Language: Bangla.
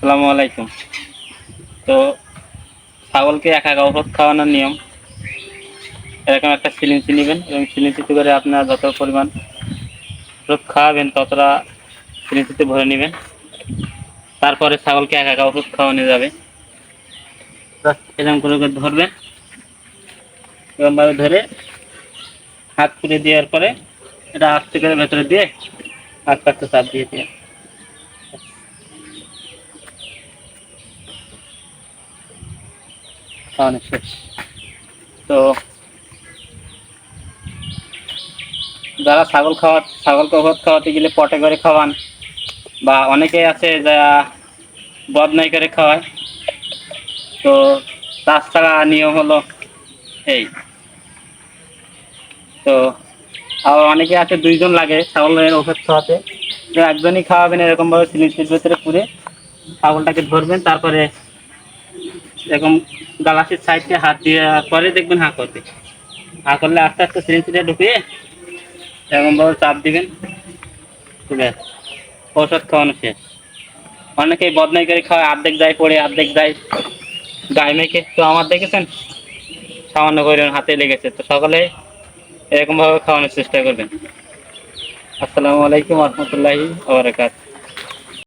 আসসালামু আলাইকুম। তো ছাগলকে একা একা ওষুধ খাওয়ানোর নিয়ম, এরকম একটা সিরিঞ্জ নিবেন এবং সিরিঞ্জিতে করে আপনার যত পরিমাণ ওষুধ খাওয়াবেন ততটা সিরিঞ্জিতে ভরে নিবেন। তারপরে ছাগলকে একা একা ওষুধ খাওয়ানো যাবে। জাস্ট এরকম করে ধরবেন, এরকমভাবে ধরে হাত পুড়ে দেওয়ার পরে এটা আস্তে করে ভেতরে দিয়ে আস্তে আস্তে চাপ দিয়ে খাওয়ানো শেষ। তো যারা ছাগলকে ওষুধ খাওয়াতে গেলে পটে করে খাওয়ান, বা অনেকেই আছে যারা বদনাই করে খাওয়ায়। তো তাছাড়া নিয়ম হলো এই, তো আবার অনেকে আছে ২ জন লাগে ছাগলের ওষুধ খাওয়াতে। তো একজনই খাওয়াবেন, এরকমভাবে সিরিঞ্জের ভেতরে পুরে ছাগলটাকে ধরবেন, তারপরে এরকম গালাসির সাইডে হাত দিয়ে পরে দেখবেন হাঁ করবে। হাঁ করলে আস্তে আস্তে সিরিঞ্জটা ঢুকিয়ে এরকমভাবে চাপ দিবেন, ব্যাস ঔষধ খাওয়ানো শেষ। অনেকেই বদনাই করে খাওয়ায়, অর্ধেক যায় পড়ে, অর্ধেক যায় গায়ে মেখে। তো আমার দেখেছেন সামান্য করে হাতে লেগেছে। তো সকলে এরকমভাবে খাওয়ানোর চেষ্টা করবেন। আসসালামু আলাইকুম ওয়া রাহমাতুল্লাহি ওয়া বারাকাতুহু।